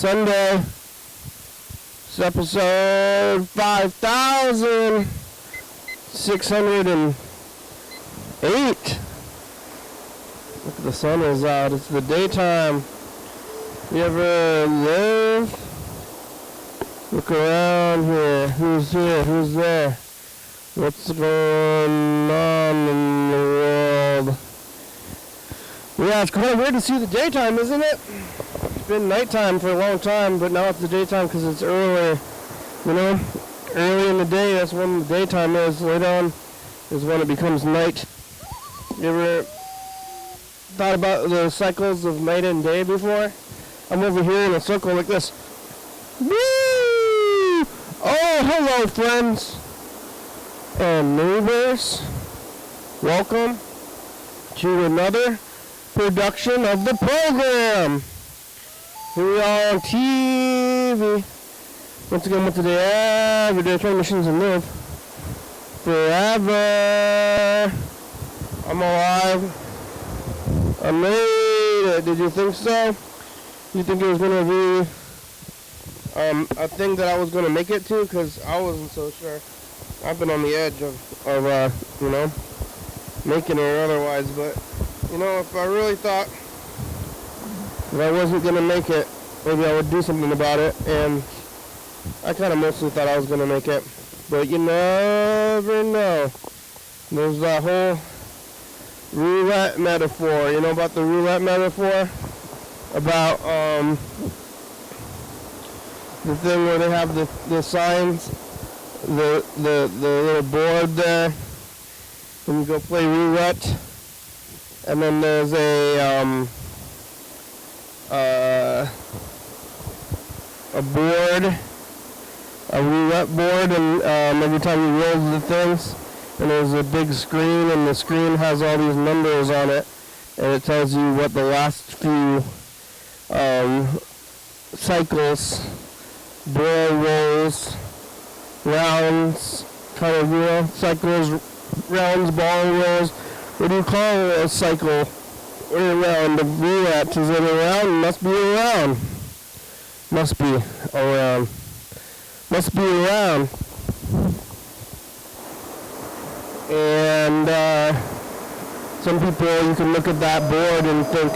Sunday. It's episode 5,608. Look at the sun is out. It's the daytime. You ever live? Look around here. Who's here? Who's there? What's going on in the world? Yeah, it's kind of weird to see the daytime, isn't it? It's been nighttime for a long time, but now it's the daytime because it's early. You know, early in the day, that's when the daytime is. Late on is when it becomes night. You ever thought about the cycles of night and day before? I'm over here in a circle like this. Woo! Oh, hello, friends and neighbors. Welcome to another production of the program. Here we are on TV. Once again, with today, everyday transmissions and live forever. I'm alive. I made it. Did you think so? You think it was going to be a thing that I was going to make it to? Because I wasn't so sure. I've been on the edge of you know, making it or otherwise. But, you know, if I really thought that I wasn't going to make it, maybe I would do something about it. And I kind of mostly thought I was going to make it. But you never know. There's that whole roulette metaphor. You know about the roulette metaphor? About the thing where they have the signs, the little board there, and you go play roulette, and then there's a board, a roulette board, and every time you roll the things, and there's a big screen, and the screen has all these numbers on it, and it tells you what the last few cycles, ball rolls, rounds, kind of, you know, cycles, rounds, ball rolls. What do you call a cycle or a round of roulette? Is it a round? Must be a round. Must be a round. Must be a round. And some people, you can look at that board and think,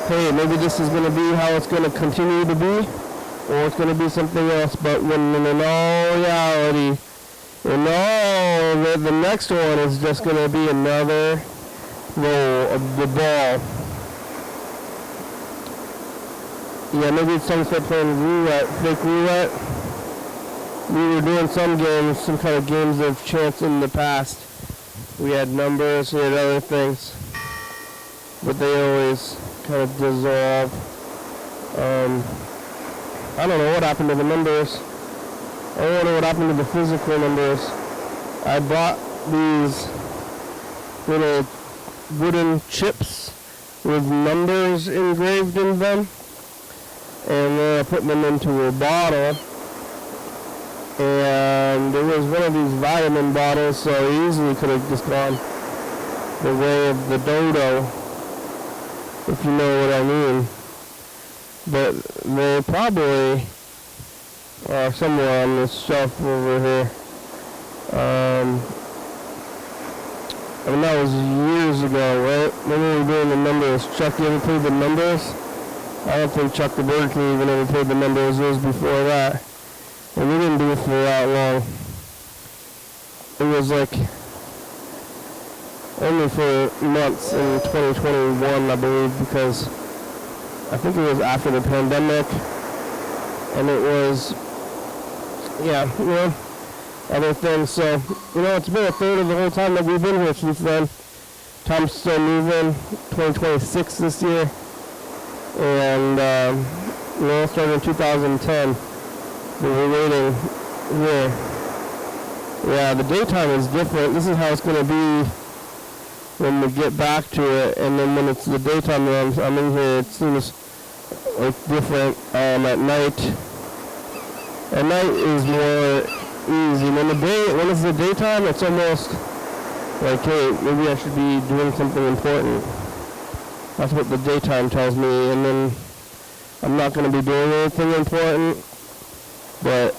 hey, maybe this is going to be how it's going to continue to be, or it's going to be something else. But when in all reality, you know that the next one is just going to be another roll of the ball. Yeah, maybe it's time to start playing roulette, fake roulette. We were doing some games, some kind of games of chance in the past. We had numbers, we had other things, but they always kind of dissolve. I don't know what happened to the numbers. I don't know what happened to the physical numbers. I bought these little wooden chips with numbers engraved in them, and then I put them into a bottle. And it was one of these vitamin bottles, so I easily could have just gone the way of the dodo, if you know what I mean. But they probably are somewhere on this shelf over here. I mean, that was years ago, right? When we were doing the numbers. Chuck, you ever played the numbers? I don't think Chuck the Bird King even ever played the numbers. It was before that. And we didn't do it for that long. It was like only for months in 2021, I believe, because I think it was after the pandemic, and it was, yeah, you know, other things. So, you know, it's been a third of the whole time that we've been here since then. Time's still moving, 2026 this year, and, you know, it started in 2010. But we're waiting here. Yeah, the daytime is different. This is how it's going to be when we get back to it. And then when it's the daytime when I'm in here, it seems like different at night. At night is more easy. When it's the daytime, it's almost like, hey, maybe I should be doing something important. That's what the daytime tells me. And then I'm not going to be doing anything important, but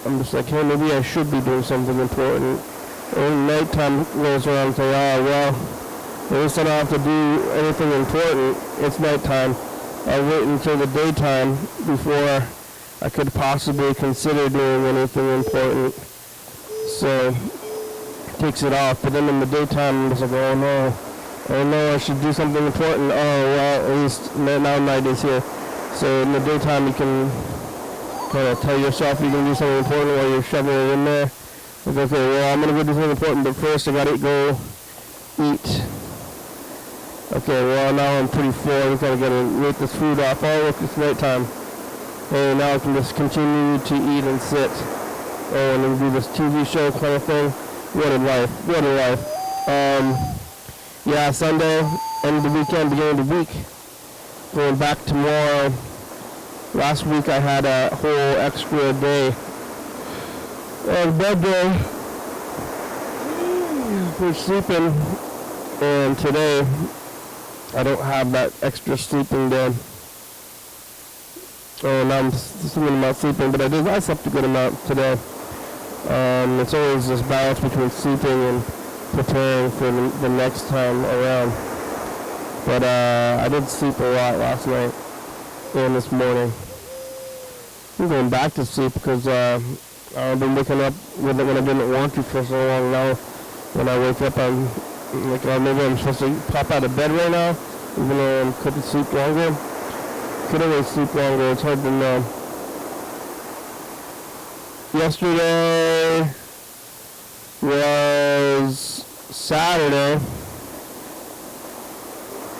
I'm just like, hey, maybe I should be doing something important. And nighttime rolls around and say, oh, well, at least I don't have to do anything important. It's nighttime. I'll wait until the daytime before I could possibly consider doing anything important. So, it takes it off. But then in the daytime, I'm just like, oh no, I should do something important. Oh, well, at least now night is here. So in the daytime, you can kind of tell yourself you can do something important while you're shoving it in there. Like, okay, well, I'm going to go do something important, but first I got to go eat. Okay, well, now I'm pretty full. I just got to eat this food off. Oh, look, it's nighttime. And now I can just continue to eat and sit. Oh, and then do this TV show kind of thing. What a life. What a life. Yeah, Sunday, end of the weekend, beginning of the week. Going back tomorrow. Last week I had a whole extra day of bed day for sleeping. And today, I don't have that extra sleeping day. Oh, now I'm thinking about sleeping, but I slept a good amount today. It's always this balance between sleeping and preparing for the next time around. But I did sleep a lot last night and this morning. I'm going back to sleep because I've been waking up with it when I didn't want to for so long. Now when I wake up, I'm like, oh, maybe I'm supposed to pop out of bed right now, even though I couldn't sleep longer. Could always sleep longer, it's hard to know. Yesterday was Saturday.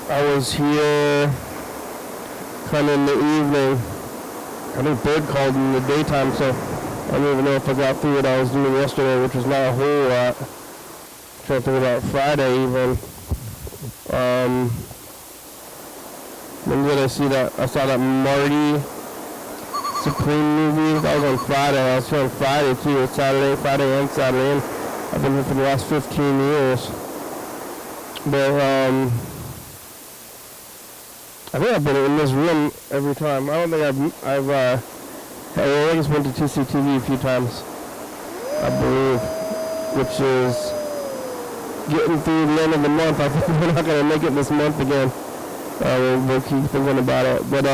I was here kind of in the evening. I think Bird called in the daytime, so I don't even know if I got through what I was doing yesterday, which was not a whole lot. I'm trying to think about Friday even. When did I see that? I saw that Marty Supreme movie. That was on Friday. I was here on Friday too. It's Friday and Saturday. And I've been here for the last 15 years. But I think I've been in this room every time. I don't think I just went to TCTV a few times, I believe, which is getting through the end of the month. I think we're not going to make it this month again. We'll keep thinking about it. But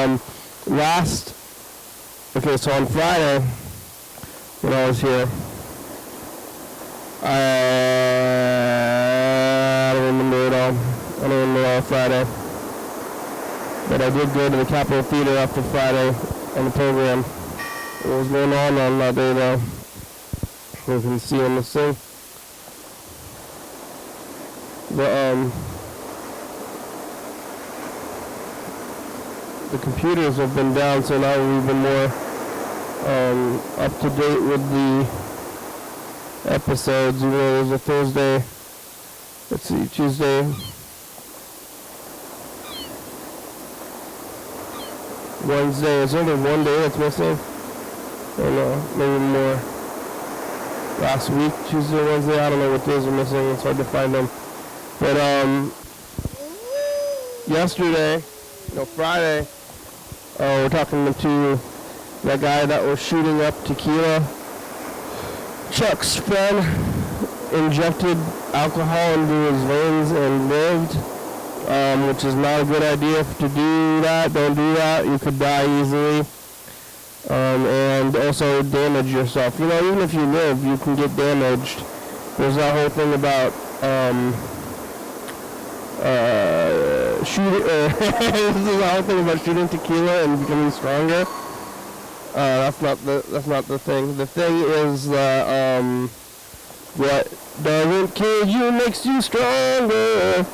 so on Friday, when I was here, I don't remember it all. I don't remember all Friday. But I did go to the Capitol Theater after Friday on the program. What was going on that day, though? You can see on the thing. But, the computers have been down, so now we've been more up to date with the episodes. Even though there's a Thursday, let's see, Tuesday, Wednesday. Is only one day that's missing? I don't know, maybe more. Last week, Tuesday, Wednesday, I don't know what days are missing. It's hard to find them. But yesterday, Friday, we're talking to that guy that was shooting up tequila. Chuck's friend injected alcohol into his veins and lived, which is not a good idea to do that. Don't do that. You could die easily. And also damage yourself. Even if you live, you can get damaged. There's that whole thing about shooting. This is the whole thing about shooting tequila and becoming stronger. That's not the thing. The thing is that what doesn't kill you makes you stronger.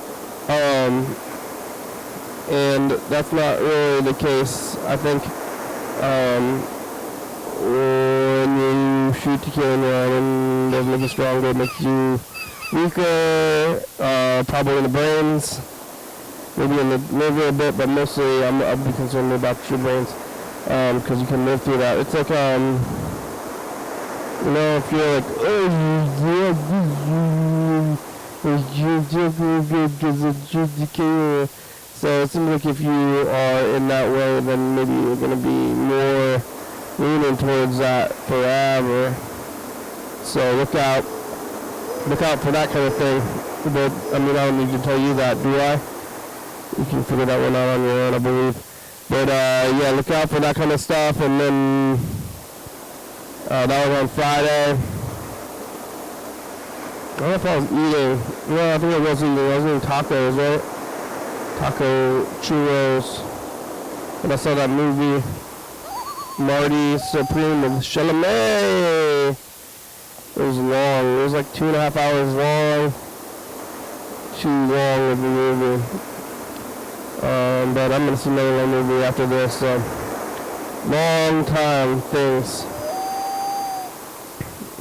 And that's not really the case. I think when you shoot tequila in your arm, it doesn't make you stronger. It makes you weaker, probably in the brains, maybe in the liver a bit, but mostly I'd be concerned about your brains, because you can live through that. It's like, if you're like, So it seems like if you are in that way, then maybe you're going to be more leaning towards that forever. So look out for that kind of thing. But I mean, I don't need to tell you that, do I? You can figure that one out on your own, I believe. But yeah, look out for that kind of stuff. And then that was on Friday. I don't know if I was eating. No, I think I was eating. I was eating tacos, right? Taco churros. And I saw that movie, Marty Supreme with Chalamet. It was long. It was like 2.5 hours long. Too long of a movie. But I'm going to see another movie after this. So, long time things.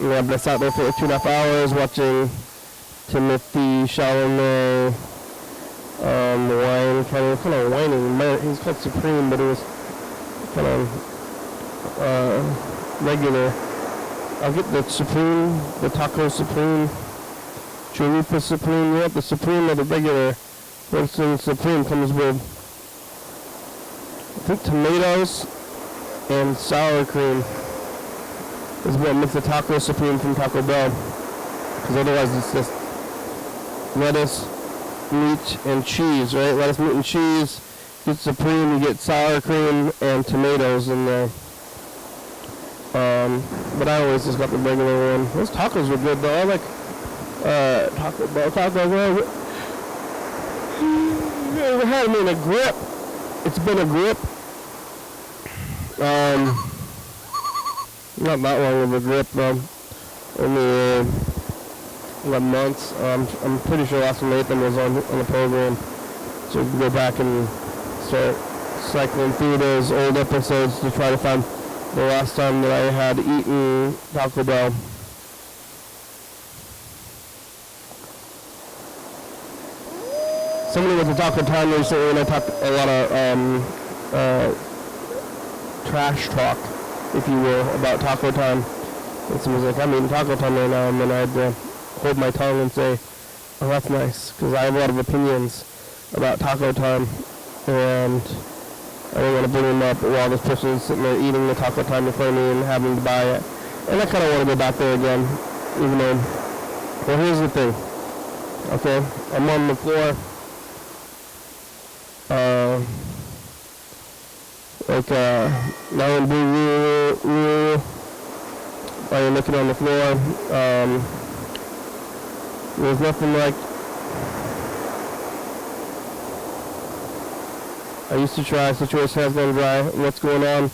Yeah, but I sat there for 2.5 hours watching Timothy Chalamet whine, kind of whining. He's called Supreme, but it was kind of regular. I'll get the Supreme, the Taco Supreme, Chalupa Supreme. You want the Supreme or the regular? For instance, Supreme comes with, I think, tomatoes and sour cream is what makes the Taco Supreme from Taco Bell. Because otherwise it's just lettuce, meat, and cheese, right? Lettuce, meat, and cheese. You get Supreme, you get sour cream and tomatoes in there. But I always just got the regular one. Those tacos were good though. I like Taco Bell tacos. It had me in a grip. It's been a grip. Not that long of a grip though. Only 11 months. I'm pretty sure last time Nathan was on the program. So we can go back and start cycling through those old episodes to try to find the last time that I had eaten Taco Bell. Somebody went to Taco Time recently and I talked a lot of trash talk, if you will, about Taco Time. And someone was like, I'm eating Taco Time right now, and then I had to hold my tongue and say, oh, that's nice, because I have a lot of opinions about Taco Time, and I don't want to bring them up while this person is sitting there eating the Taco Time in front of me and having to buy it. And I kind of want to go back there again, even though, well, here's the thing, okay, I'm on the floor, now in blue rule, while you're looking on the floor, there's nothing like, I used to try, situation has gone dry, what's going on,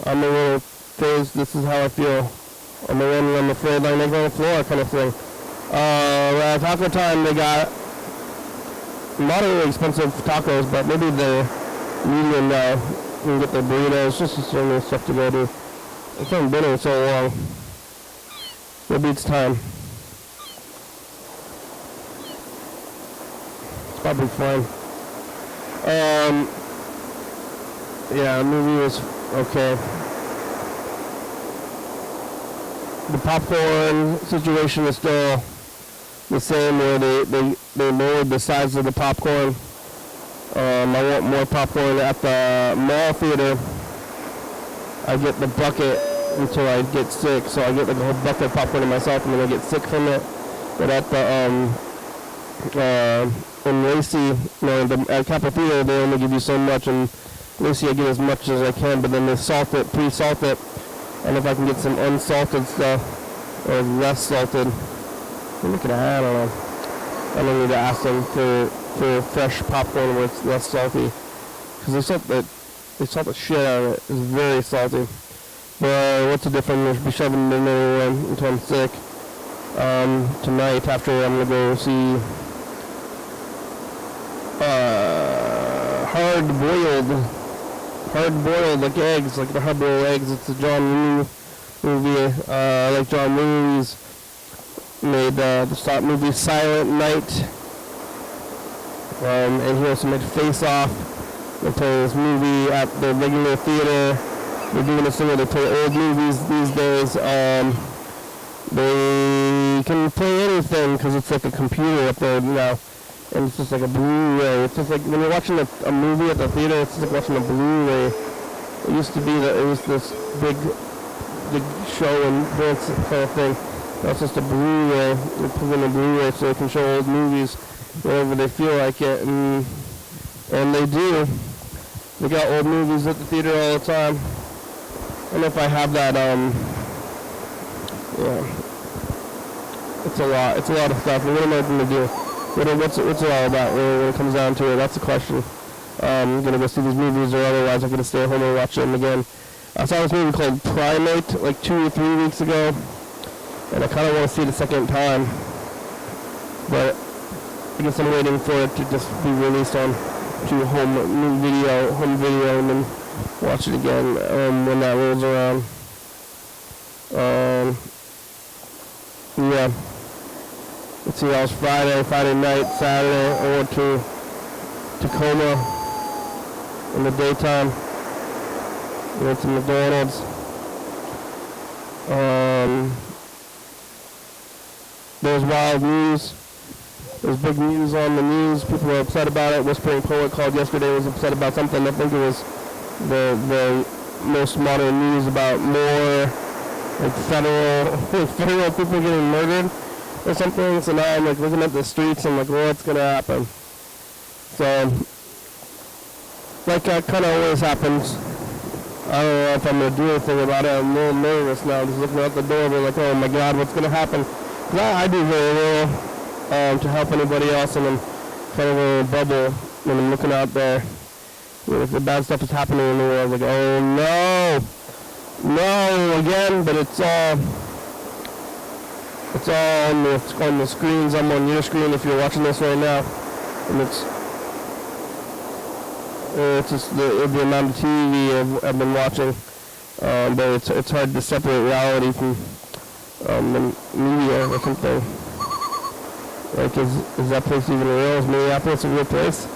I'm a little phased, this is how I feel, I'm a little, I'm afraid I'm going to go on the floor kind of thing. At Taco Time, they got moderately expensive tacos, but maybe they're medium now. You can get their burritos, just so many stuff to go do. I haven't been in so long. Maybe it's time. It's probably fine. Yeah, the movie was okay. The popcorn situation is still the same, where they lowered the size of the popcorn. I want more popcorn at the mall theater. I get the bucket until I get sick, so I get like a whole bucket of popcorn to myself, and then I get sick from it. But at the in Lacey, at Capitol Theater, they only give you so much, and Lacey I get as much as I can, but then they salt it, pre-salt it, and if I can get some unsalted stuff or less salted. Look at that, I don't know. I don't need to ask them for fresh popcorn where it's less salty. Because they salt the shit out of it. It's very salty. But what's the difference? I'll be shoving it in there until I'm sick. Tonight, after I'm going to go see hard-boiled like eggs, like the hard-boiled eggs. It's a John Woo movie. Like John Woo's made the stop movie Silent Night, and he also made Face Off. They play this movie at the regular theater. They're doing this thing where they play old movies these days. They can play anything because it's like a computer up there now. and it's just like a Blu-ray. It's just like when you're watching a movie at the theater, it's just like watching a Blu-ray. It used to be that it was this big show and dance kind of thing. Now it's just a Blu-ray. They put in a Blu-ray so they can show old movies whenever they feel like it, and they do. They got old movies at the theater all the time. I don't know if I have that, yeah. It's a lot of stuff. What am I going to do? What's it all about when it comes down to it? That's the question. I'm going to go see these movies, or otherwise I'm going to stay at home and watch them again. I saw this movie called Primate like 2 or 3 weeks ago, and I kind of want to see it a second time. But I guess I'm waiting for it to just be released on to home video, and then watch it again when that rolls around. Yeah. Let's see, that was Friday night, Saturday. I went to Tacoma in the daytime. Went to McDonald's. There's wild news. There's big news on the news. People are upset about it. Whispering Poet called yesterday, was upset about something. I think it was the most modern news about more like federal people getting murdered or something. So now I'm like looking at the streets and like, what's gonna happen? So like that kind of always happens. I don't know if I'm gonna do anything about it. I'm a little nervous now, just looking out the door. But like, oh my God, what's gonna happen? Cause I do very little to help anybody else, and I'm kind of in a bubble when I'm looking out there. You know, if the bad stuff is happening in the world, like, oh no, again. But it's all on the screens. I'm on your screen if you're watching this right now, and it's just the amount of TV I've been watching. But it's hard to separate reality from the media or something. Like, is that place even real? Is Minneapolis a real place?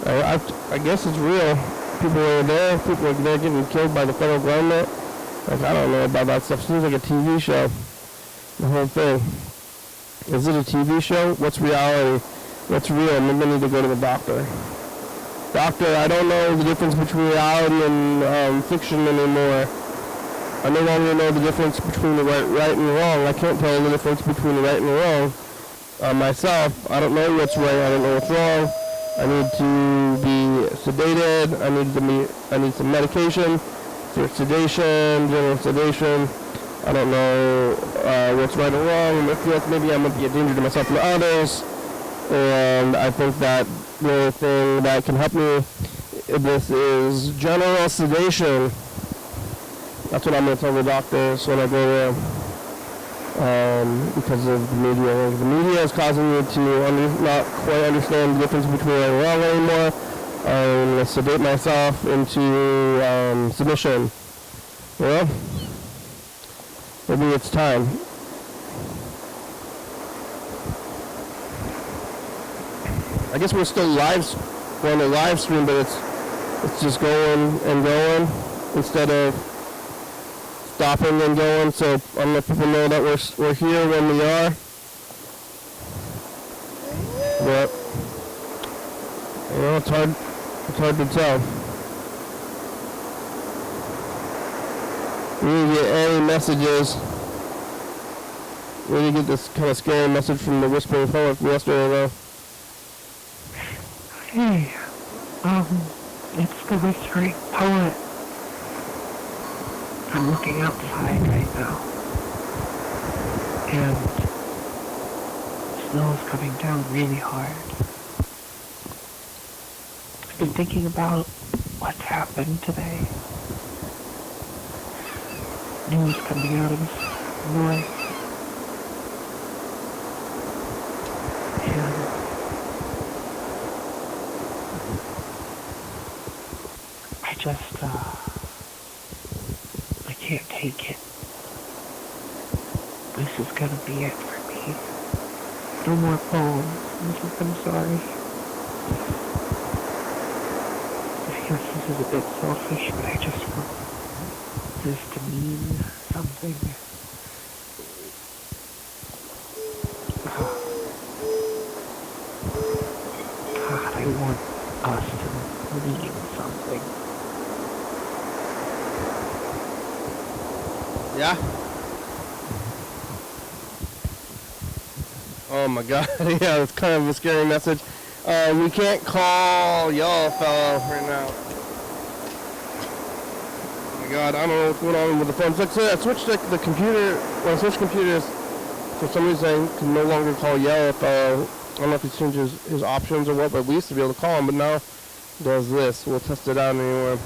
I guess it's real. People are there. People are there getting killed by the federal government. Like, I don't know about that stuff. It seems like a TV show. The whole thing. Is it a TV show? What's reality? What's real? Maybe I need to go to the doctor. Doctor, I don't know the difference between reality and fiction anymore. I no longer know the difference between the right and wrong. I can't tell the difference between the right and wrong myself. I don't know what's right. I don't know what's wrong. I need to be sedated. I need some medication for sedation, general sedation. I don't know what's right or wrong. I feel like maybe I'm going to be a danger to myself and others. And I think that the only thing that can help me with is general sedation. That's what I'm going to tell the doctors when I go there. Because of the media. The media is causing me to not quite understand the difference between right and wrong anymore. I'm going to sedate myself into submission. Well, maybe it's time. I guess we're still on a live stream, but it's just going and going instead of stopping and going. So I'm letting people know that we're here when we are. But you know, it's hard to tell. We didn't get any messages. We didn't get this kind of scary message from the Whispering Poet from yesterday though. Hey, it's the Whispering Poet. I'm looking outside right now, and snow is coming down really hard. I've been thinking about what's happened today. News coming out of the north, and I just, I can't take it. This is gonna be it for me. No more poems. I'm sorry. I guess this is a bit selfish, but I just want this to mean something. I custom mean something. Yeah? Oh my god, yeah, it's kind of a scary message. We can't call y'all fellow right now. Oh my god, I don't know what's going on with the phone. Like, so I switched the computer, when I switched computers, for some reason I can no longer call Yellow fellow. I don't know if he's changed his options or what, but we used to be able to call him, but now it does this. We'll test it out anyway.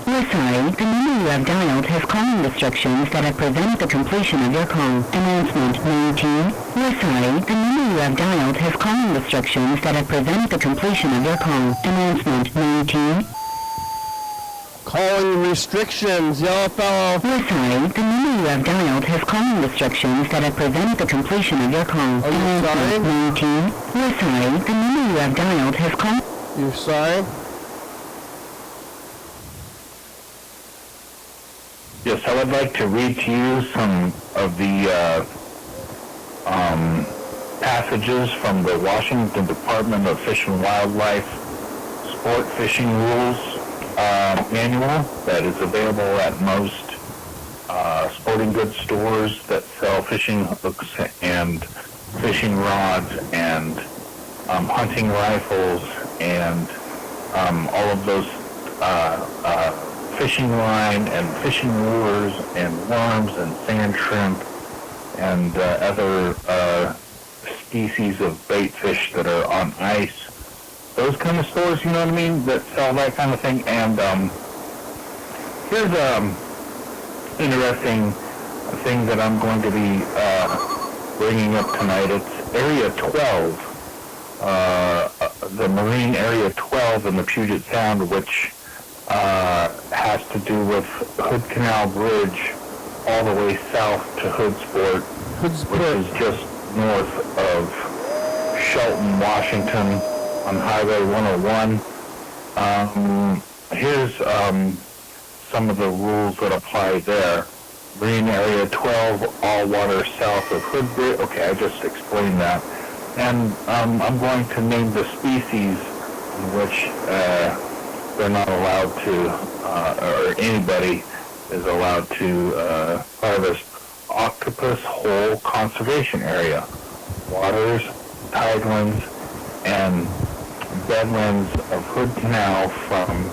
We're sorry, the number you have dialed has calling restrictions that have prevented the completion of your call. Announcement 19. We're sorry, the number you have dialed has calling restrictions that have prevented the completion of your call. Announcement 19. Calling restrictions, Yellow fellow. We're sorry, the number you have dialed has calling restrictions that have prevented the completion of your call. Are you sorry? Announcement 19. We're sorry, the number you have dialed has called... You're sorry? Yes, I would like to read to you some of the passages from the Washington Department of Fish and Wildlife Sport Fishing Rules manual that is available at most sporting goods stores that sell fishing hooks and fishing rods and hunting rifles and all of those fishing line and fishing lures and worms and sand shrimp and other species of bait fish that are on ice. Those kind of stores, you know what I mean, that sell that kind of thing. And here's interesting thing that I'm going to be bringing up tonight. It's Area 12, the Marine Area 12 in the Puget Sound, which has to do with Hood Canal Bridge all the way south to Hoodsport, which is just north of Shelton, Washington on Highway 101. Here's some of the rules that apply there. Marine Area 12, all water south of Hood Bridge. Okay, I just explained that. And I'm going to name the species in which they're not allowed to, or anybody is allowed to harvest. Octopus Hole Conservation Area, waters, tidelands, and bedlands of Hood Canal from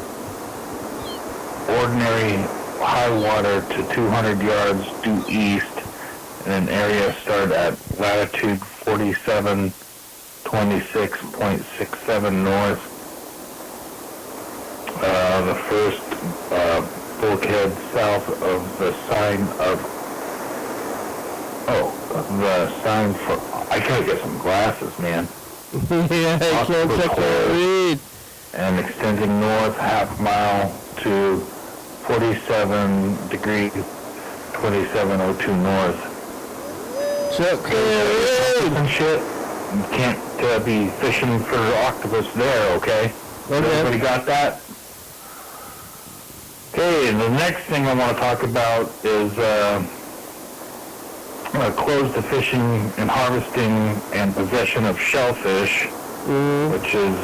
ordinary high water to 200 yards due east in an area start at latitude 4726.67 north. The first bulkhead south of the sign of, the sign for, I gotta get some glasses, man. Yeah, I can't check that read. And extending north half mile to 47 degrees 2702 north. Check that read. And shit, you can't be fishing for octopus there, okay? Everybody got that? Okay, the next thing I want to talk about is close to fishing and harvesting and possession of shellfish, which is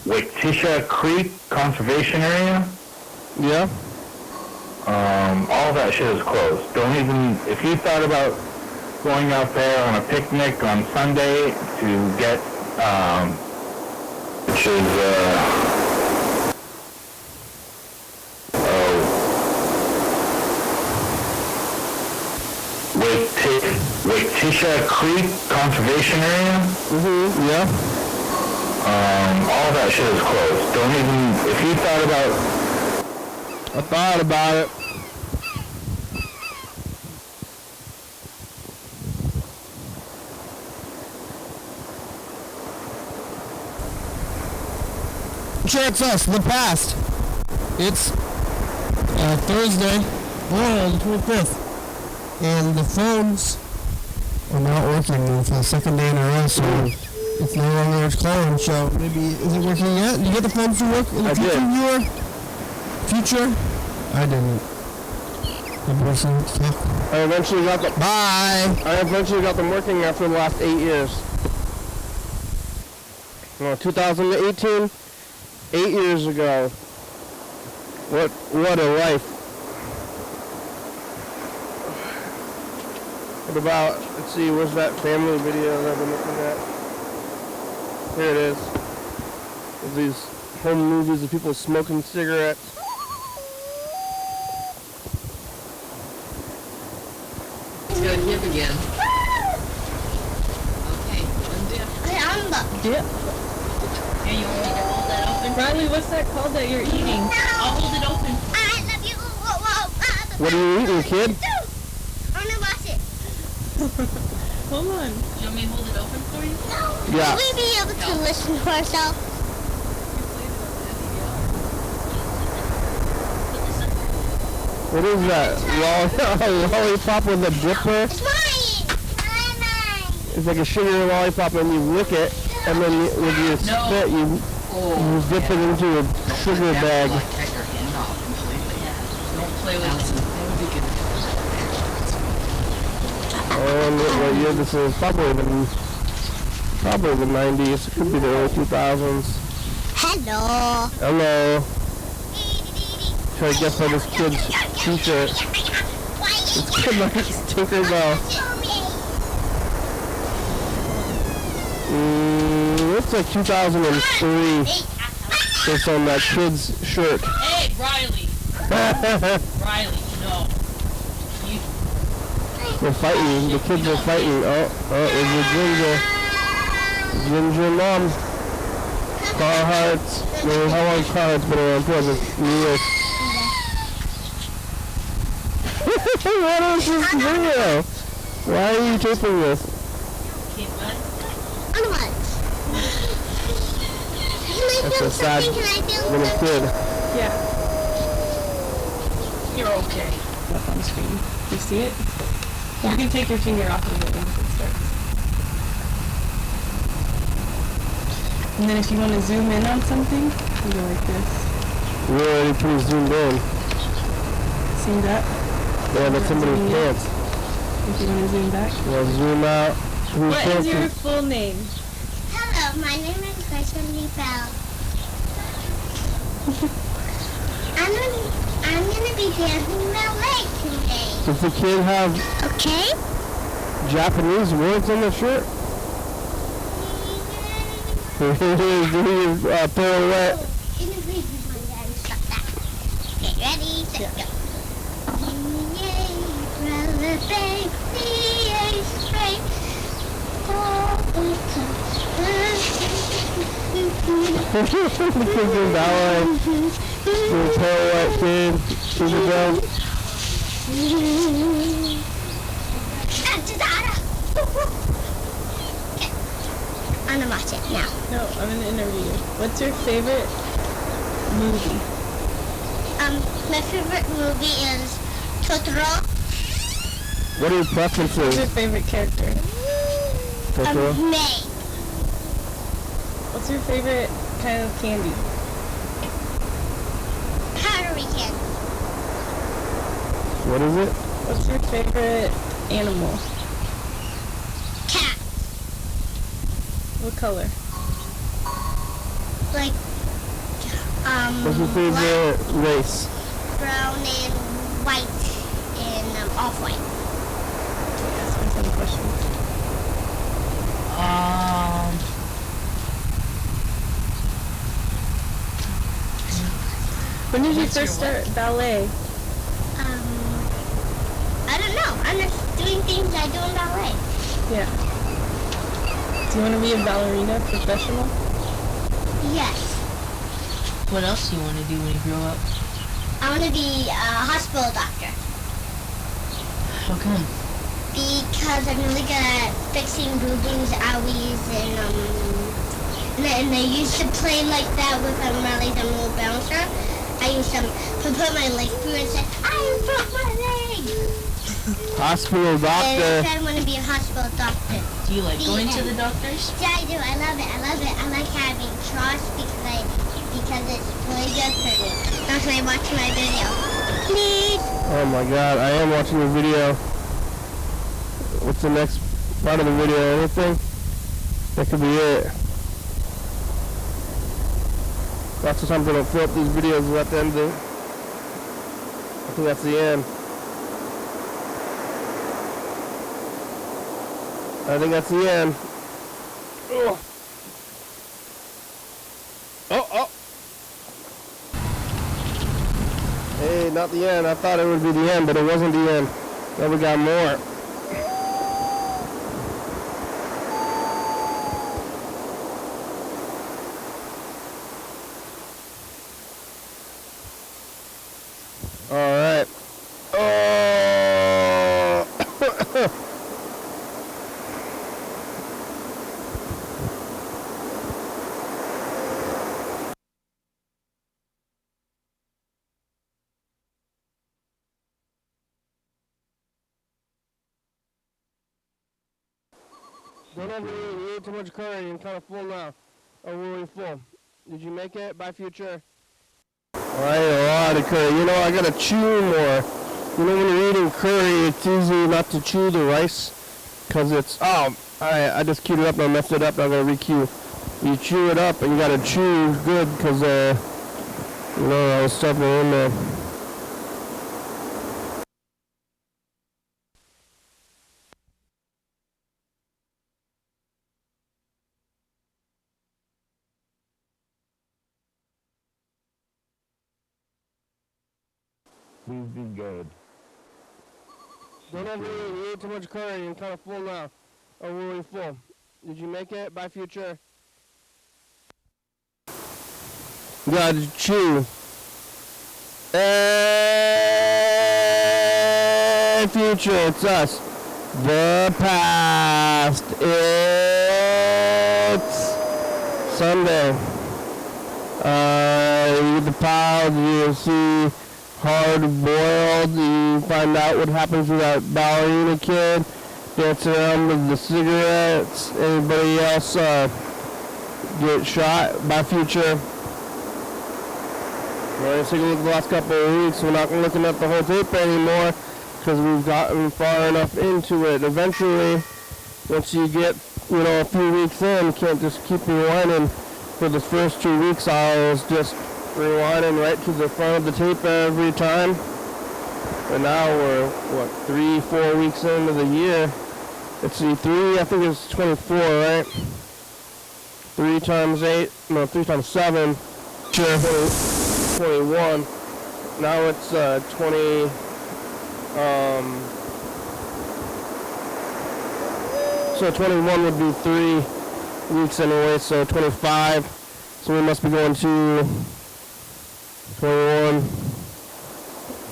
Waketisha Creek Conservation Area. Yeah. All that shit is closed. Don't even, if you thought about going out there on a picnic on Sunday to get, which is, Waketisha Creek Conservation Area. Yeah. All that shit is closed. Don't even, if you thought about... I thought about it. Checks us, the past. It's Thursday, the 25th. And the phones are not working for the second day in a row, so it's no longer a call-in show. Maybe, is it working yet? Did you get the phones to work in the future? I didn't. I eventually got them. Bye. I eventually got them working after the last 8 years. No, 2018, 8 years ago. What a life. What about, let's see, where's that family video that I've been looking at? Here it is. There's these home movies of people smoking cigarettes. It's got a dip again. Okay, one dip. Dip. Hey, you want me to hold that open? Riley, what's that called that you're eating? I'll hold it open. What are you eating, kid? Hold on. You want me to hold it open for you? Yeah. Will we be able to listen to ourselves? What is that? Lollipop with a dipper? It's mine! Mine! It's like a sugar lollipop and you lick it, and then with your spit you dip it into a sugar bag. Like, cut your hand off completely. Yeah. Don't play with it. That would be good. And what year this is? Probably the 90s. It could be the early 2000s. Hello! Hello. Try to guess by this kid's t-shirt. This kid looks like Tinkerbell. Looks like 2003. Based on that kid's shirt. Hey, Riley. Riley, no. They're fighting. The kids are fighting. Oh, it's a ginger mom. Carhartts. I mean, how long Carhartts been around for? Years. What is this video? Why are you taping this? Okay, bud. That's a sad little kid. Yeah. You're okay. Up on the screen. You see it? You can take your finger off of it once it starts. And then if you want to zoom in on something, you go like this. We're already pretty zoomed in. See that? Yeah, that's somebody's pants. If you want to zoom back. We'll zoom out. What is your full name? Hello, my name is Thurston Bell. I'm gonna be dancing ballet today. Does the kid have Okay? Japanese words on the shirt? Doing pirouette. Get ready, set, go. Yay, brother, baby, yay, spray. The kid's doing ballet. Doing pirouette kid. Tinkerbell. I'm gonna watch it now. No, I'm going to interview you. What's your favorite movie? My favorite movie is Totoro. What are your What's preferences? your favorite character? Totoro? May. What's your favorite kind of candy? Powdery candy. What is it? What's your favorite animal? Cat. What color? Like, What's your favorite race? brown and white and off-white. Ask me some questions. When did you What's your first start ballet? I don't know. I'm just doing things I do in ballet. Yeah. Do you want to be a ballerina professional? Yes. What else do you want to do when you grow up? I want to be a hospital doctor How come? because I'm really good at fixing boo-boos, owies, and I used to play like that with Riley, the little bouncer. I used to put my leg through and say, I broke my leg! Hospital And doctor. I said I want to be a hospital doctor. Do you like The going to end. the doctors? Yeah, I do. I love it. I like having trust because it's really good for me. That's why I watch my video. please. Oh my god, I am watching the video. What's the next part of the video? Anything? That could be it. Lots of times I don't fill up these videos at the end of it. I think that's the end. I think that's the end. Oh. Oh. Hey, not the end. I thought it would be the end, but it wasn't the end. Now we got more. All right. Oh. Don't overeat. You ate too much curry. I'm kind of full now. Oh, really full. Did you make it? Bye, future. I ate a lot of curry. You know, I gotta chew more. You know, when you're eating curry, it's easy not to chew the rice. Because it's, I just queued it up and I messed it up. I'm gonna re-queue. You chew it up and you gotta chew good because, you know, I was stuffing it in there. Please be good. Don't overeat. You ate too much curry. I'm kind of full now. Oh, really full. Did you make it? Bye, future. You gotta chew. Hey, future, it's us. The past. It's Sunday. You get the piles, you see hard boiled, you find out what happens with that ballerina kid dancing around with the cigarettes. Anybody else get shot by future? We're going to take a look at the last couple of weeks. We're not looking at the whole tape anymore because we've gotten far enough into it. Eventually, once you get, you know, a few weeks in, you can't just keep rewinding. For the first 2 weeks, I was just rewinding right to the front of the tape every time. And now we're, what, 3-4 weeks into the year. Let's see, I think it's 24, right? 3 times 8, no, 3 times 7. Sure, 21. Now it's 20, so 21 would be 3 weeks anyway, so 25. So we must be going to 21,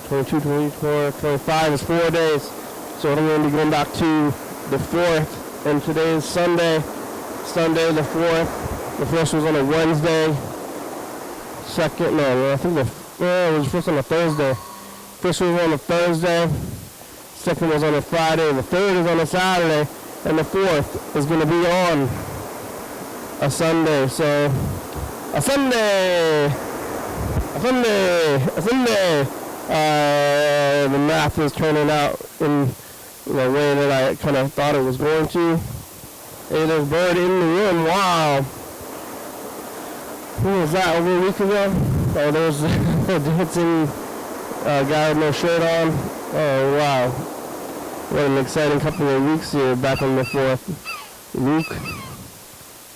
22, 24, 25 is 4 days. So I'm going to be going back to the 4th, and today is Sunday the 4th. The first was on a Wednesday. Second, no, I think it was first on a Thursday. First was on a Thursday. Second was on a Friday. The third is on a Saturday, and the 4th is going to be on a Sunday. So a Sunday. The math is turning out in the way that I kind of thought it was going to. Hey, there's a bird in the room. Wow. Who was that, over a week ago? Oh, there's a dancing guy with no shirt on. Oh, wow. What an exciting couple of weeks here back on the 4th.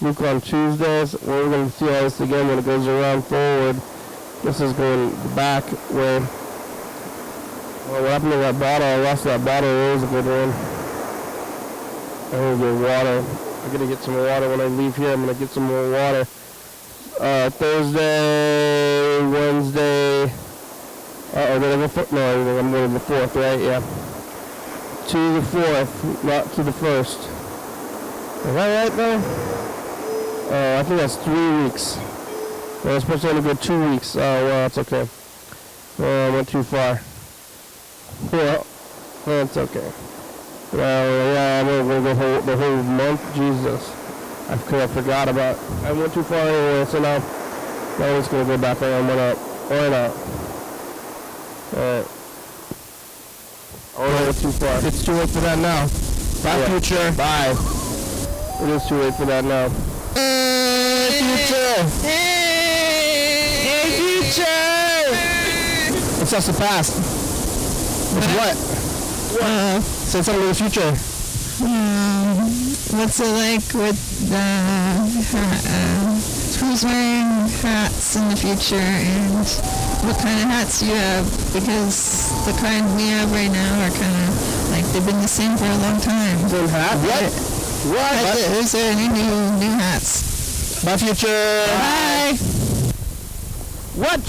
Luke on Tuesdays. We're going to see all this again when it goes around forward. This is going back where, well, what happened to that bottle? I lost that bottle. It was a good one. I'm going to get water. I'm going to get some water when I leave here. I'm going to get some more water. Thursday, Wednesday. Did I go no, I'm going to the 4th, right? Yeah. To the 4th, not to the 1st. Is that right, though? I think that's 3 weeks. I was supposed to only go 2 weeks. Oh, well, that's okay. I went too far. Well, that's okay. Well, yeah, I'm going to go the whole month. Jesus. I forgot about. I went too far anyway, so now I'm just going to go back where I went up. Why not? Alright. anymore. It's too late for that now. Bye, future. Bye. It is too late for that now. Hey, future! Hey, future! It's us the past. It's what? Say something to the future. What's it like with who's wearing hats in the future, and what kind of hats do you have? Because the kind we have right now are kind of like they've been the same for a long time. Same hat? What? What? Is there any new hats? Bye, future. Bye. What?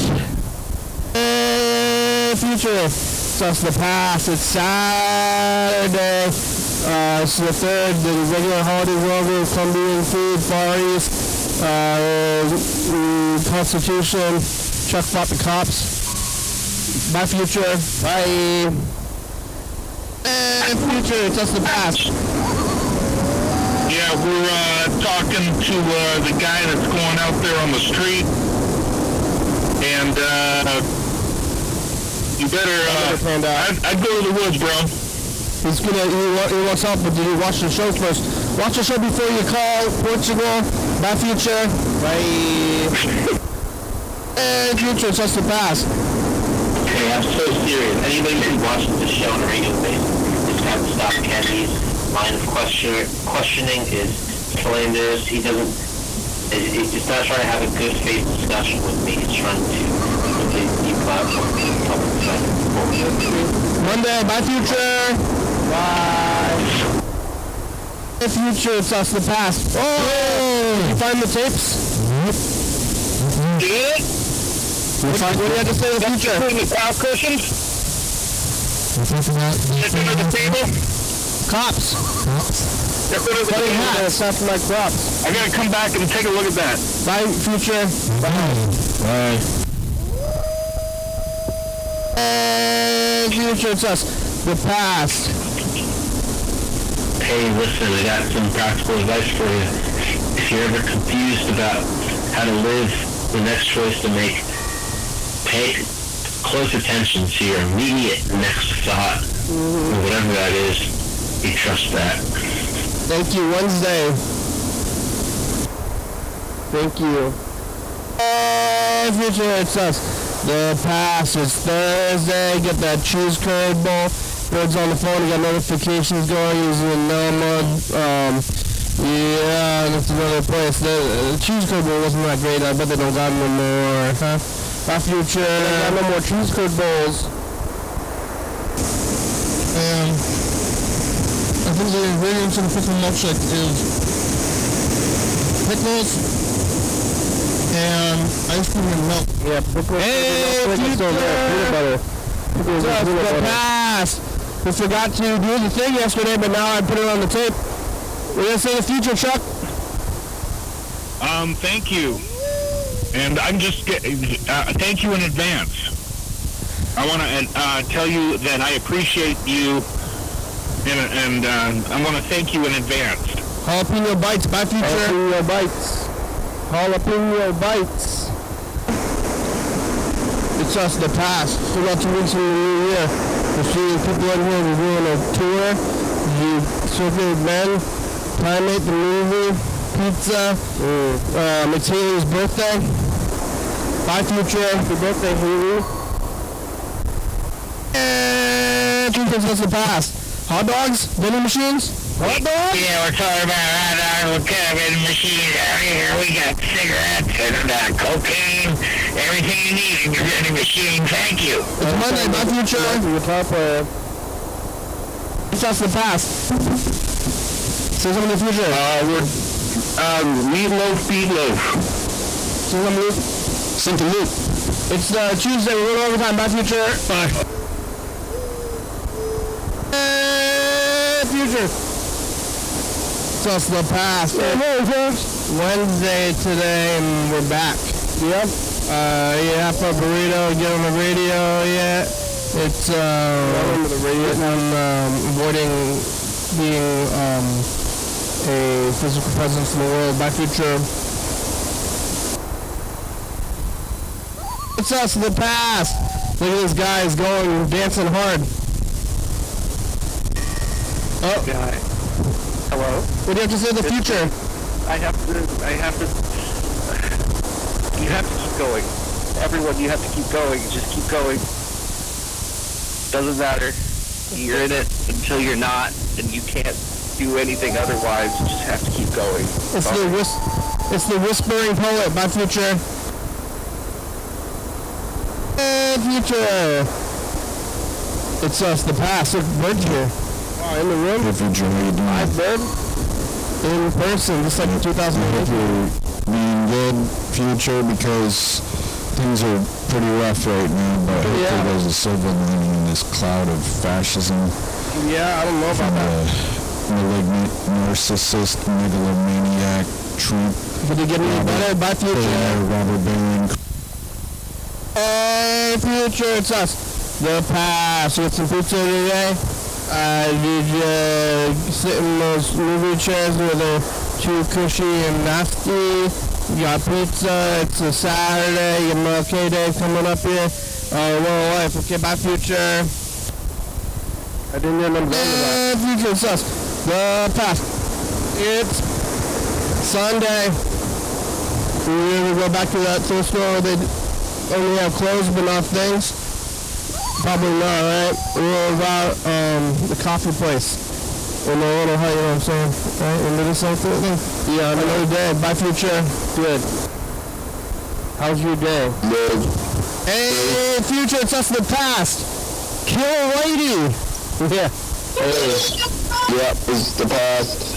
Future. It's us the past. It's Saturday. It's the 3rd. The regular holiday world, Colombian food, Far East, Constitution. Chuck fought the cops. Bye, future. Bye. Future. It's us the past. Yeah, we're talking to the guy that's going out there on the street, and you better. I'd go to the woods, bro. He's gonna. He wants help, but did you watch the show first? Watch the show before you call Portugal. Bye, future. Bye. Future, it's us the past. Okay, I'm so serious. Anybody who watches the show on a regular basis just have to stop Kenny's line of questioning is slanderous. He's not trying to have a good faith discussion with me. He's trying to deplatform me. Monday, bye, future. Bye. Hey, future, it's us the past. Oh! Did you find the tapes? Did it? What do you have to say to the future? Putting the cow cushions? Sitting at the table? Cops. They're putting the table. It's not like cops. I gotta come back and take a look at that. Bye, future. Bye. Bye. Hey, future, it's us. The past. Hey, listen, I got some practical advice for you. If you're ever confused about how to live, the next choice to make, pay close attention to your immediate next thought, whatever that is. You trust that. Thank you. Wednesday. Thank you. Future, it's us. The past is Thursday. Get that cheese curd bowl. Bird's on the phone. You got notifications going using Nelma. Yeah, that's another place. The cheese curd bowl wasn't that great. I bet they don't got no more. Huh? Bye, future. They got no more cheese curd bowls. I think the ingredients in the pickle milkshake is pickles and ice cream and milk. Yeah, pickles. Hey, future! Peanut butter. Pickles and peanut butter. Past. We forgot to do the thing yesterday, but now I put it on the tape. We're gonna say the future, Chuck. Thank you. And I'm just thank you in advance. I want to tell you that I appreciate you. And I want to thank you in advance. Jalapeno bites, bye, future. Jalapeno bites. Jalapeno bites. It's us, the past. Still got 2 weeks in the new year. We're seeing people in here. We're doing a tour. You surveyed men. Primate, the movie. Pizza. It's Haley's birthday. Bye, future. Happy birthday, Haley. And future's us, the past. Hot dogs? Vending machines? Hot dogs? Yeah, we're talking about hot dogs. What kind of vending machines out here? We got cigarettes and cocaine, everything you need in your vending machine. Thank you. It's Monday, my future. It's us the past. Say something in the future. We're meatloaf. Say something, Luke. Something, Luke. It's Tuesday. We're going overtime. Bye, future. Bye. Future. It's us the past. Wednesday today, and we're back. Yep. Yeah, for a burrito, get on the radio, yeah. It's, avoiding being, a physical presence in the world. Bye, future. It's us, the past. Look at this guy, he's going, dancing hard. Oh. Guy. Hello? What do you have to say in the future? I have to, you have to keep going. Everyone, you have to keep going. Just keep going. Doesn't matter. You're in it until you're not, and you can't do anything otherwise. You just have to keep going. It's the whispering poet, my future. Future. It's us, the past. Look, Bird's here. Oh, in the room. Hey, future, how you doing? Hi, Bird. In person, just like in 2008. Being good, future, because things are pretty rough right now, but hopefully there's a silver lining in this cloud of fascism. Yeah, I don't know about that. Malignant, narcissist, megalomaniac, Trump. Did it get any better? Bye, future. Robert Baron. Hey, future, it's us. The past. You got some pizza today? Did you sit in those movie chairs where they're too cushy and nasty? You got pizza, it's a Saturday, your MLK Day coming up here. Well, life. Okay, bye, future. I didn't remember that. Future, it's us. The past. It's Sunday. We're going to go back to that thrift store where they only have clothes but not things. Probably not, right? We're about the coffee place in the little hut, you know what I'm saying? Right? In Minnesota thing? Yeah, another day. Bye, future. Good. How's your day? Good. Hey, future, it's us in the past. Kill lady. Yeah. Hey. Yep, it's the past.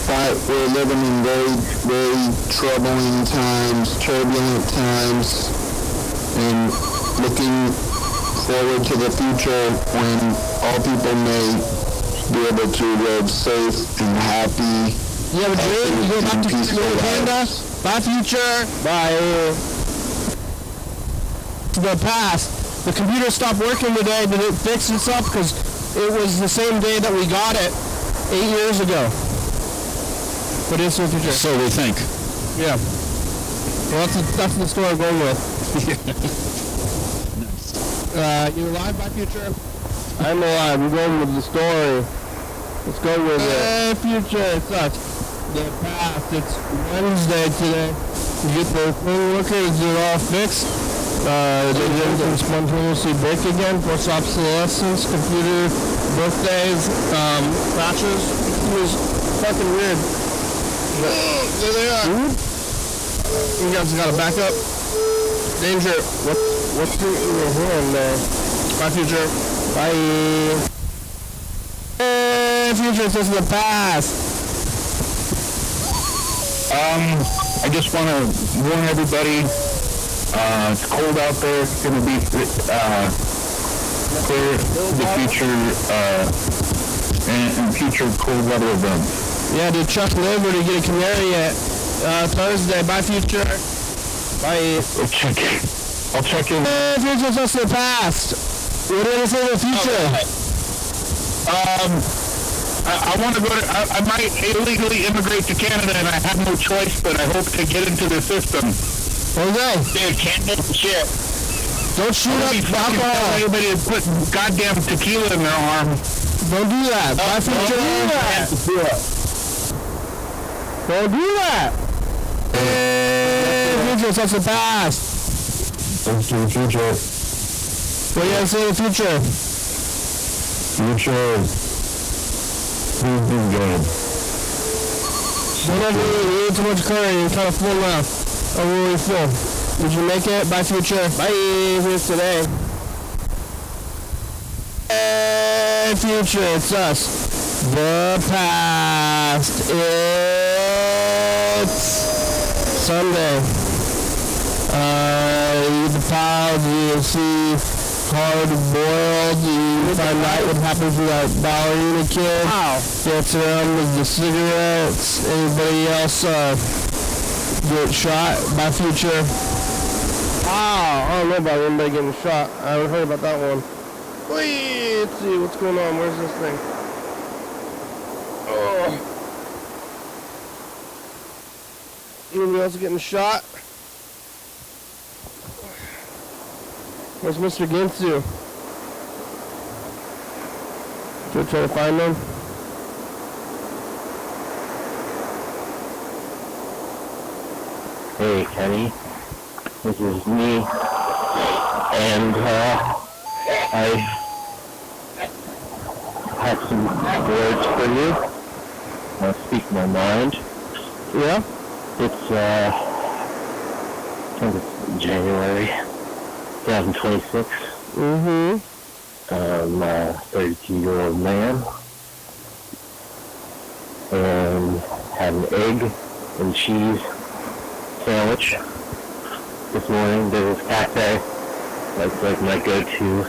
But we're living in very, very troubling times, turbulent times, and looking forward to the future when all people may be able to live safe and happy. You have a dream? You go back to Canada? Bye, future. Bye. The past. The computer stopped working today. Did it fix itself? Because it was the same day that we got it 8 years ago. But it's the future. So we think. Yeah. Well, that's the story I'm going with. You alive, by future? I'm alive. We're going with the story. Let's go with it. Future, it sucks. The past. It's Wednesday today. You get the thing working. Is it all fixed? They didn't spontaneously break again. Force obsolescence, computer, birthdays, crashes. It was fucking weird. But there they are. You guys gotta back up. Danger. What's in your hand there? Bye, future. Bye. Hey, future, it's just the past. I just want to warn everybody, it's cold out there. It's going to be clear the future and future cold weather events. Yeah, did Chuck live or did he get a canary yet? Thursday. Bye, future. Bye. I'll check in. Future's just the past. What do you say in the future? I want to go to, I might illegally immigrate to Canada and I have no choice, but I hope to get into the system. Okay. Dude, can't do shit. Don't shoot up alcohol. Everybody to put goddamn tequila in their arm. Don't do that. Bye, future. Don't do that. Future's just the past. Thanks to the future. What do you have to say in the future? Future. We've been good. Don't ever eat too much curry. You're kind of full now. I'm really full. Did you make it? Bye, future. Bye. Here's today. Hey, future. It's us. The past. It's Sunday. The piles, you see hard-boiled, you find out what happens with that ballerina kid. Gets around with the cigarettes. Anybody else get shot by future? I don't know about anybody getting shot. I haven't heard about that one. Wait, let's see what's going on. Where's this thing? Oh. Anybody else getting shot? Where's Mr. Ginsu? Still trying to find them. Hey, Kenny. This is me. And, I have some words for you. I'll speak my mind. Yeah? It's, I think it's January 2026. Mm-hmm. I'm a 32-year-old man. And had an egg and cheese sandwich this morning. There's this cafe. That's like my go-to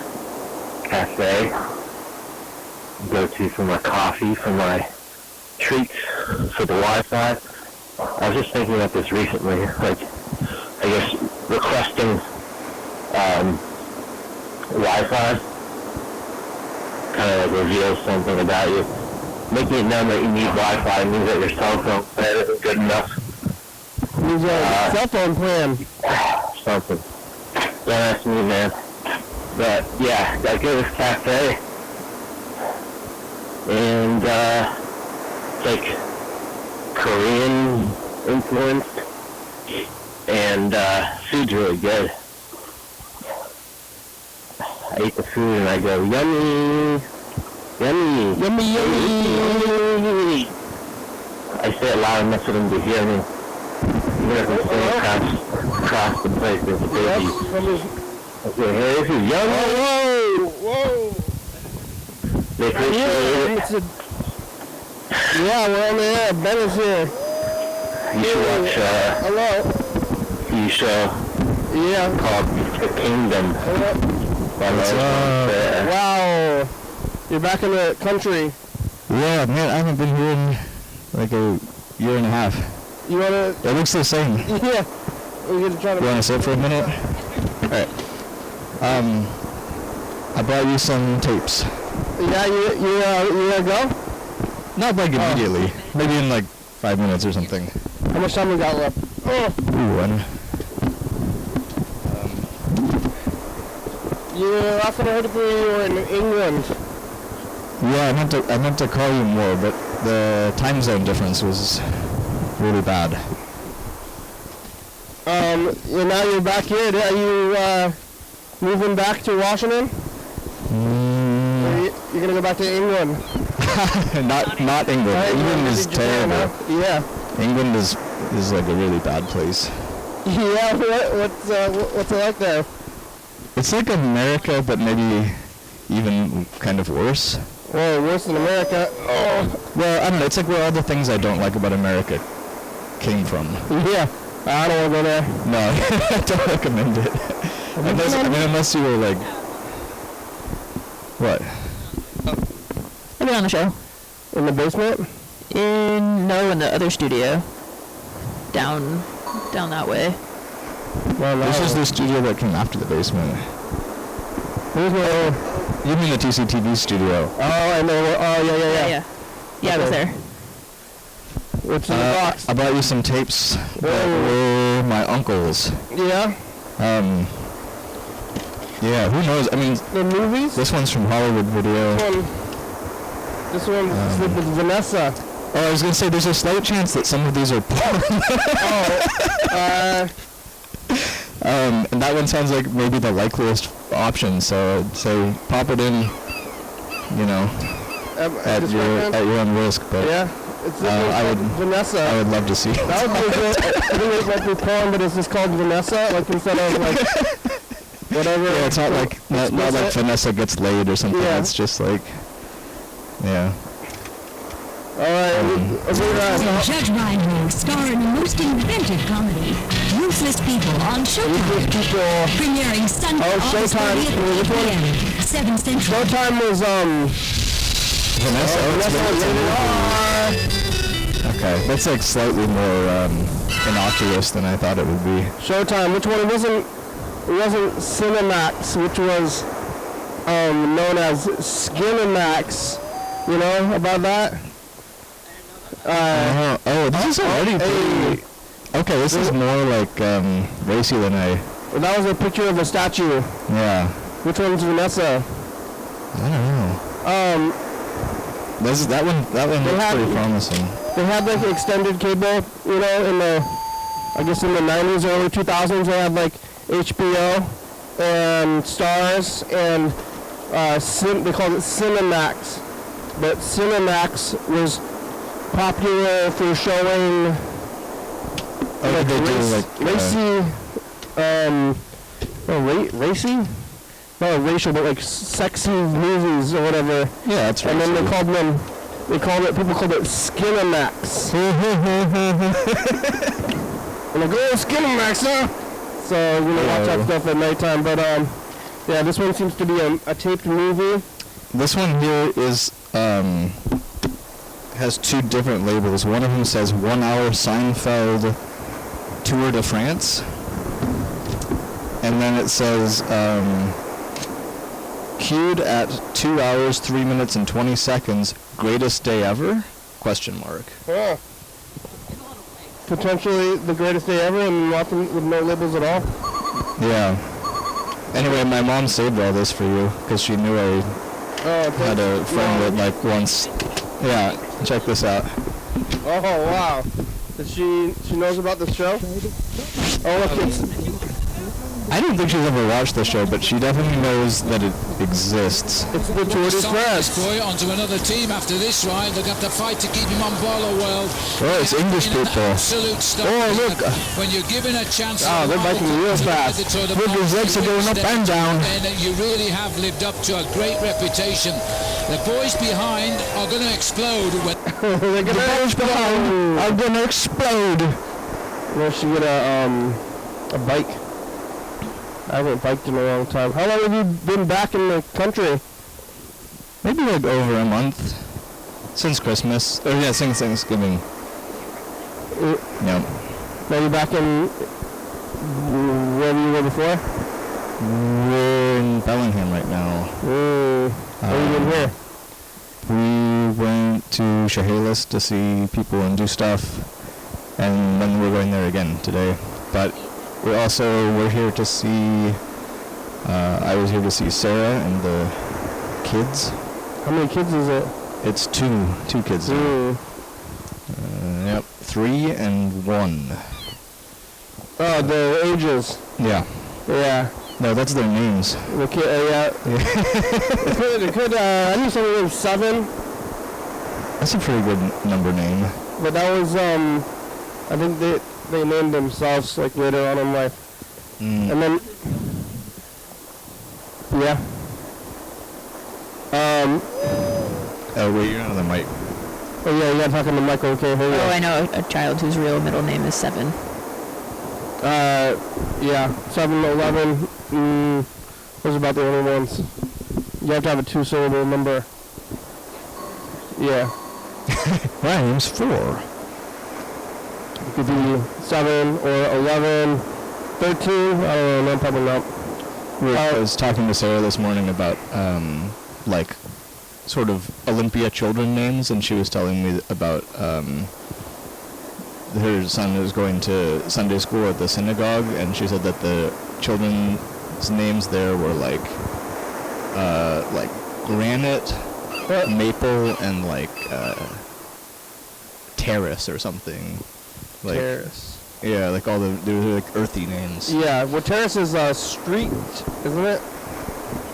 cafe. Go-to for my coffee, for my treats, for the Wi-Fi. I was just thinking about this recently. Like, I guess requesting Wi-Fi kind of like reveals something about you. Making it known that you need Wi-Fi means that your cell phone plan isn't good enough. Use a cell phone plan. Something. Don't ask me, man. But, yeah, I go to this cafe, and, it's like Korean influenced, and, food's really good. I eat the food and I go, yummy, yummy, yummy, yummy. I say it loud enough for them to hear me. Even if I'm saying across the place, there's a baby. Okay, hey, this is yummy. Whoa! They appreciate it. Yeah, we're on the air. Ben is here. You should watch, Hello. you show Yeah. called The Kingdom. Wow. You're back in the country. Yeah, man, I haven't been here in like a year and a half. You wanna? It looks the same. Yeah. We're gonna try to. You wanna sit for a minute? Alright. I brought you some tapes. Yeah, you wanna go? Not like immediately. Maybe in like 5 minutes or something. How much time we got left? Oh. Ooh, You often heard of you were in England. yeah, I meant to call you more, but the time zone difference was really bad. Now you're back here. Are you moving back to Washington? Or you're gonna go back to England? not England. Right, England is Japan, terrible. huh? Yeah. England is like a really bad place. Yeah. What's it like there? It's like America, but maybe even kind of worse. Well, worse than America. Oh. Well, I don't know. It's like where all the things I don't like about America came from. Yeah. I don't want to go there. No, I don't recommend it. Unless you were like... What? I've been on the show. In the basement? In the other studio. Down that way. Well, no. This is the studio that came after the basement. You mean the TCTV studio? Oh, I know. Oh, yeah. Yeah, I was there. What's in the box? I bought you some tapes that were my uncle's. Yeah? Yeah, who knows? I mean... The movies? This one's from Hollywood Video. This one's with Vanessa. Oh, I was going to say, there's a slight chance that some of these are porn. And that one sounds like maybe the likeliest option, so I'd say pop it in, at your own risk, but... Yeah? It's Vanessa. I would love to see it. That would be good. I think it might be porn, but it's just called Vanessa, like instead of like whatever. Yeah, it's not like Vanessa gets laid or something. Yeah. It's just like, yeah. Alright, Judge Reinhold star in the most inventive comedy, Ruthless People on Showtime. Premiering Sunday, August 30th, 8 p.m. 7 Central. Showtime was, Okay, that's like slightly more innocuous than I thought it would be. Showtime. Which one? It wasn't Cinemax, which was known as Skinemax. You know about that? This is already pretty... Okay, this is more like racy than That was a picture of a statue. Yeah. Which one's Vanessa? I don't know. That one looks pretty promising. They had like extended cable, you know, in the, I guess in the 90s, early 2000s. They had like HBO and Stars and they called it Cinemax. But Cinemax was popular for showing racial, but like sexy movies or whatever. Yeah, that's right. And then people called it Skinemax. And like, oh, Skinemax, huh? So, watch that stuff at nighttime. But, yeah, this one seems to be a taped movie. This one here is, has two different labels. One of them says 1 hour Seinfeld Tour de France. And then it says, queued at 2 hours, 3 minutes, and 20 seconds, greatest day ever? ? Yeah. Potentially the greatest day ever and nothing with no labels at all. Yeah. Anyway, my mom saved all this for you because she knew I had a friend that like once. Yeah, check this out. Oh wow! She knows about the show? Oh look, I don't think she's ever watched the show, but she definitely knows that it exists. It's the Tour de France. Boy onto another team after this ride. They've got to fight to keep him on Bolo World. Oh, it's English people. Oh, look. When you're given a chance. Oh, they're biking real fast. Look, his legs are going up and down. And you really have lived up to a great reputation. The boys behind are going to explode. The boys behind are going to explode. Where she get a bike? I haven't biked in a long time. How long have you been back in the country? Maybe like over a month. Since Christmas. Or yeah, since Thanksgiving. Yep. Now you're back in wherever you were before? We're in Bellingham right now. What are you doing here? We went to Chehalis to see people and do stuff. And then we're going there again today. But we're here to see, I was here to see Sarah and the kids. How many kids is it? It's two kids. Yep, 3 and 1. Oh, the ages. Yeah. Yeah. No, that's their names. The kid, yeah. It could, I knew somebody named 7. That's a pretty good number name. But that was, I think they named themselves like later on in life. And then oh wait, you're on the mic. Oh yeah, you gotta talk on the mic, okay, here we go. I know a child whose real middle name is 7. Yeah, 7, 11, those are about the only ones. You have to have a 2-syllable number. Yeah. My name's 4. It could be 7 or 11, 13. I don't know, probably not. I was talking to Sarah this morning about like sort of Olympia children names, and she was telling me about her son was going to Sunday school at the synagogue, and she said that the children's names there were like Granite, Maple, and like Terrace or something. Like, Terrace. Yeah, like all they were like earthy names. Yeah, well, Terrace is street, isn't it?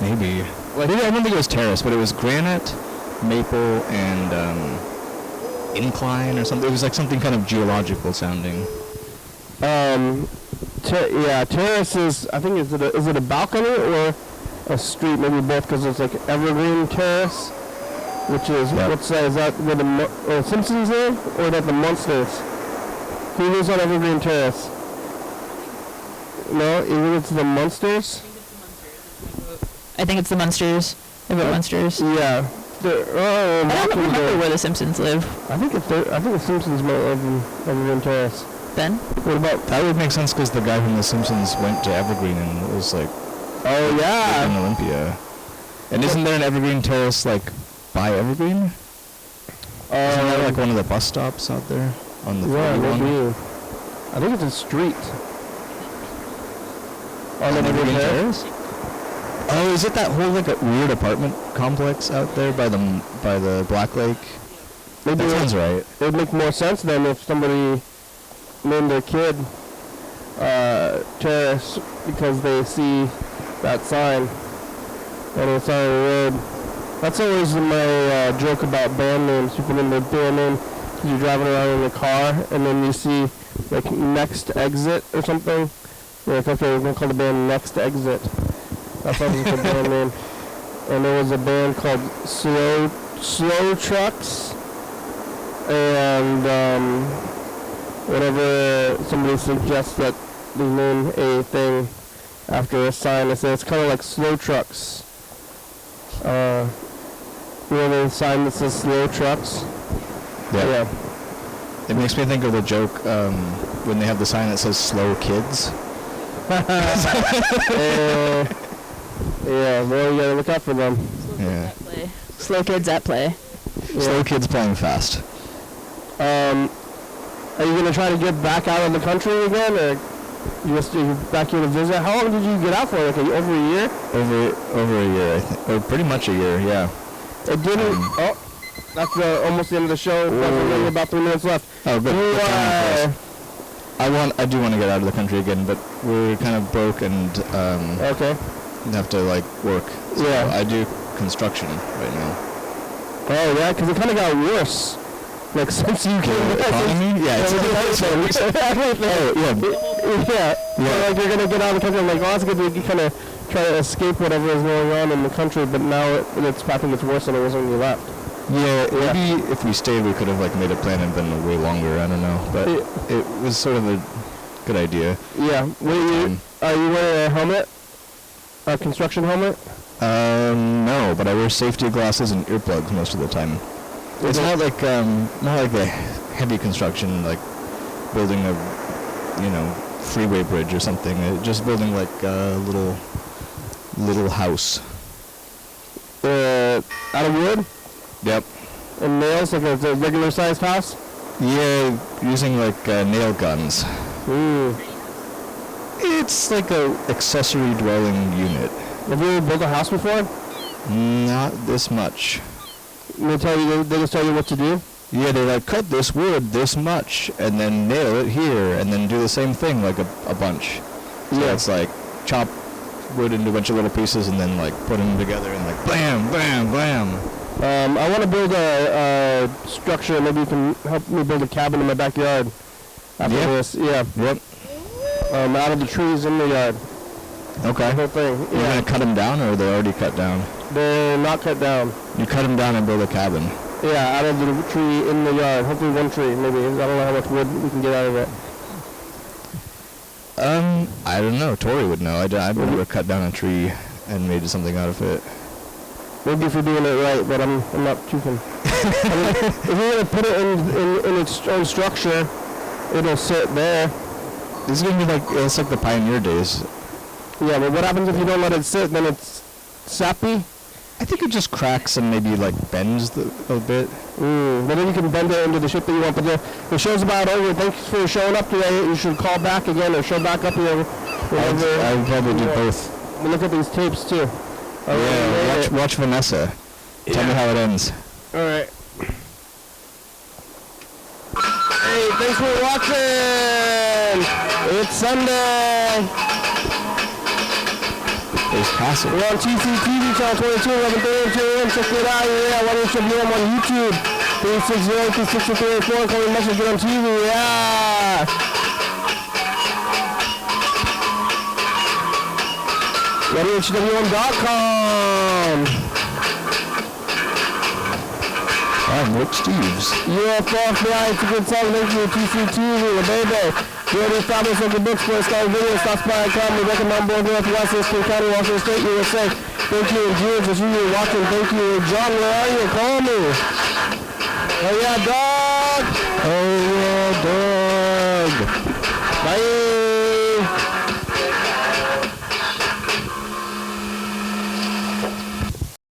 Maybe. Maybe I don't think it was Terrace, but it was Granite, Maple, and Incline or something. It was like something kind of geological sounding. Terrace is, I think, is it a balcony or a street? Maybe both, because it's like Evergreen Terrace, which is, is that where the Simpsons live, or is that the Munsters? Who lives on Evergreen Terrace? No, even it's the Munsters? I think it's the Munsters. They're both Munsters. Yeah. I don't remember where the Simpsons live. I think the Simpsons might live in Evergreen Terrace. Ben? What about that? Would make sense because the guy from the Simpsons went to Evergreen and was like, oh yeah, in Olympia. And isn't there an Evergreen Terrace like by Evergreen? Isn't that like one of the bus stops out there on the 41? Maybe. I think it's a street. On Evergreen Terrace? Oh, is it that whole like a weird apartment complex out there by the Black Lake? Maybe that sounds right. It would make more sense then if somebody named their kid Terrace because they see that sign and it's on the road. That's always my joke about band names. People name their band name because you're driving around in the car and then you see like Next Exit or something. Yeah, that's what we're going to call the band Next Exit. That's what it's a band name. And there was a band called Slow Trucks. And whenever somebody suggests that they name a thing after a sign, they say it's kind of like Slow Trucks. You know the sign that says Slow Trucks? Yeah. It makes me think of the joke when they have the sign that says Slow Kids. Yeah, well, you gotta look out for them. Yeah. Slow kids at play. Yeah. Slow kids playing fast. Are you gonna try to get back out of the country again, or you back here to visit? How long did you get out for? Like over a year? Over a year, I think. Or pretty much a year, yeah. It didn't. That's almost the end of the show. Only about 3 minutes left. Oh, good. I do want to get out of the country again, but we're kind of broke and okay. Have to like work. So yeah. I do construction right now. Oh yeah, because it kind of got worse. Like since you came back. Economy? Yeah, it's yeah. So, like you're gonna get out of the country. I'm like, oh, that's good. You kind of try to escape whatever is going on in the country, but now it's I think it's worse than it was when you left. Yeah, maybe if we stayed, we could have like made a plan and been way longer. I don't know, but it was sort of a good idea. Yeah. Are you wearing a helmet? A construction helmet? No, but I wear safety glasses and earplugs most of the time. It's not like a heavy construction, like building a, freeway bridge or something. Just building like a little house. Out of wood? Yep. And nails, like a regular sized house? Yeah, using like nail guns. It's like a accessory dwelling unit. Have you ever built a house before? Not this much. They just tell you what to do? Yeah, they like cut this wood this much and then nail it here and then do the same thing like a bunch. So yeah. It's like chop wood into a bunch of little pieces and then like put them together and like blam, blam, blam. I want to build a structure. Maybe you can help me build a cabin in my backyard after this. Yeah. Yep. Out of the trees in the yard. Okay. The whole thing. You're going to cut them down, or are they already cut down? They're not cut down. You cut them down and build a cabin. Yeah, out of the tree in the yard. Hopefully one tree, maybe. I don't know how much wood we can get out of it. I don't know. Tori would know. I've never cut down a tree and made something out of it. Maybe if you're doing it right, but I'm not too if you're going to put it in its own structure, it'll sit there. This is going to be it's like the pioneer days. Yeah, but what happens if you don't let it sit? Then it's sappy? I think it just cracks and maybe bends a bit. But then you can bend it into the shape that you want. But the show's about over. Thanks for showing up today. You should call back again or show back up here. I would probably do both. We'll look at these tapes too. Watch Vanessa. Yeah. Tell me how it ends. All right. Hey, thanks for watching. It's Sunday. It's passing. We're on TCTV channel 22, 11:30 a.m. Check it out. Yeah, YDHWM on YouTube. 360-363-4. Call me message. Get on TV. Yeah. YDHWM.com. I'm Rick Steves. UFO Fly, it's a good song. Thank you, TCTV, baby. You already found us on the books for Star Video. Stop by and come. We recommend Board Northwest, Thurston County, Washington State, USA. Thank you, George, as you were watching. Thank you, John. Where are you? Call me. Oh, yeah, dog. Oh, yeah, dog.